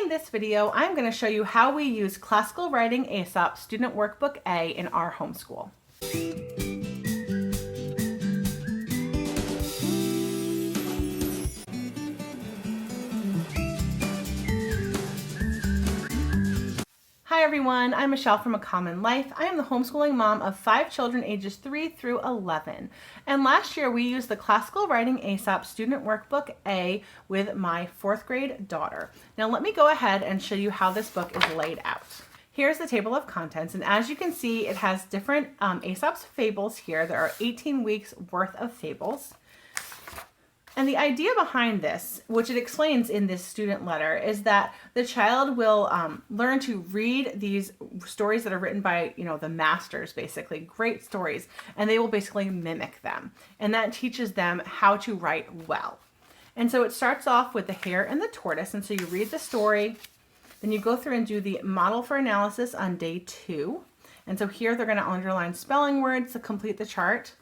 In this video, I'm going to show you how we use Classical Writing Aesop Student Workbook A in our homeschool. Hi everyone, I'm Michelle from A Common Life. I am the homeschooling mom of 5 children ages 3 through 11. And last year we used the Classical Writing Aesop Student Workbook A with my 4th grade daughter. Now let me go ahead and show you how this book is laid out. Here's the table of contents, and as you can see, it has different Aesop's fables here. There are 18 weeks worth of fables. And the idea behind this, which it explains in this student letter, is that the child will learn to read these stories that are written by, the masters, basically, great stories, and they will basically mimic them. And that teaches them how to write well. And so it starts off with the hare and the tortoise, and so you read the story, then you go through and do the model for analysis on day 2. And so here they're going to underline spelling words to complete the chart.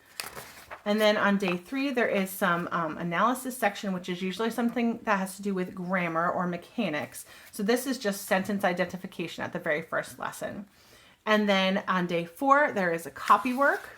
And then on day 3, there is some analysis section, which is usually something that has to do with grammar or mechanics. So this is just sentence identification at the very first lesson. And then on day 4, there is a copy work.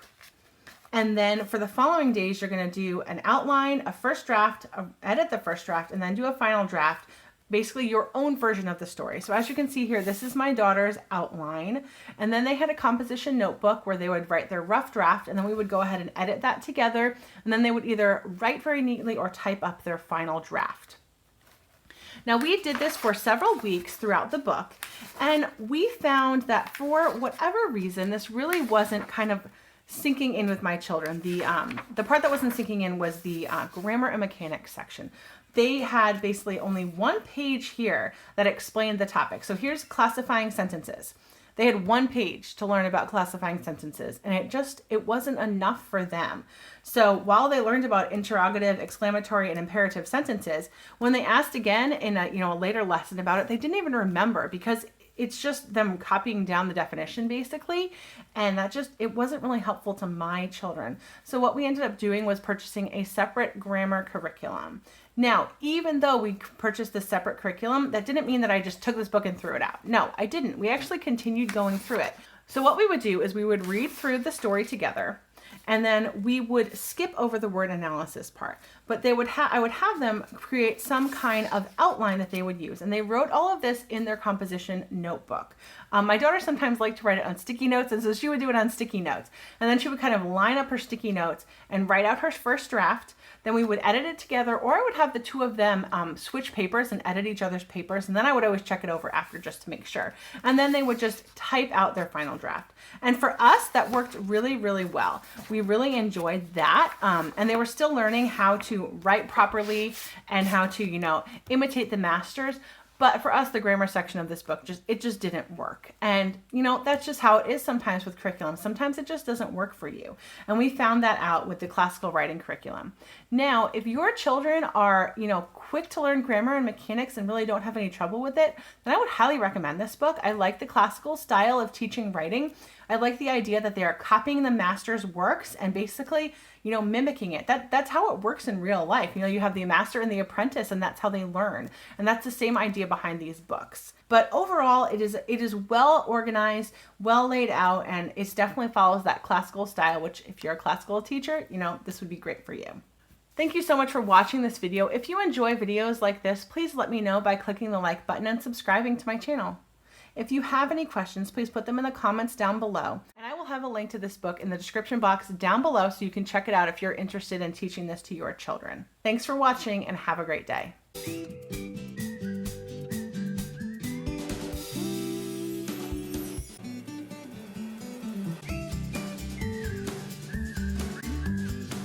And then for the following days, you're going to do an outline, a first draft, edit the first draft, and then do a final draft, basically your own version of the story. So as you can see here, this is my daughter's outline. And then they had a composition notebook where they would write their rough draft, and then we would go ahead and edit that together. And then they would either write very neatly or type up their final draft. Now we did this for several weeks throughout the book, and we found that for whatever reason, this really wasn't kind of sinking in with my children. The part that wasn't sinking in was the grammar and mechanics section. They had basically only one page here that explained the topic. So here's classifying sentences. They had one page to learn about classifying sentences, and it wasn't enough for them. So while they learned about interrogative, exclamatory, and imperative sentences, when they asked again in a later lesson about it, they didn't even remember, because it's just them copying down the definition basically, and it wasn't really helpful to my children. So what we ended up doing was purchasing a separate grammar curriculum. Now, even though we purchased this separate curriculum, that didn't mean that I just took this book and threw it out. No, I didn't. We actually continued going through it. So what we would do is we would read through the story together, and then we would skip over the word analysis part. But I would have them create some kind of outline that they would use. And they wrote all of this in their composition notebook. My daughter sometimes liked to write it on sticky notes, and so she would do it on sticky notes. And then she would kind of line up her sticky notes and write out her first draft. Then we would edit it together, or I would have the two of them switch papers and edit each other's papers. And then I would always check it over after just to make sure. And then they would just type out their final draft. And for us, that worked really, really well. We really enjoyed that. And they were still learning how to write properly and how to, imitate the masters. But for us, the grammar section of this book, just didn't work. And, that's just how it is sometimes with curriculum. Sometimes it just doesn't work for you. And we found that out with the classical writing curriculum. Now, if your children are, quick to learn grammar and mechanics and really don't have any trouble with it, then I would highly recommend this book. I like the classical style of teaching writing. I like the idea that they are copying the master's works and basically, mimicking it. That's how it works in real life. You have the master and the apprentice, and that's how they learn. And that's the same idea behind these books. But overall, it is well organized, well laid out, and it definitely follows that classical style, which if you're a classical teacher, this would be great for you. Thank you so much for watching this video. If you enjoy videos like this, please let me know by clicking the like button and subscribing to my channel. If you have any questions, please put them in the comments down below. And I will have a link to this book in the description box down below so you can check it out if you're interested in teaching this to your children. Thanks for watching and have a great day.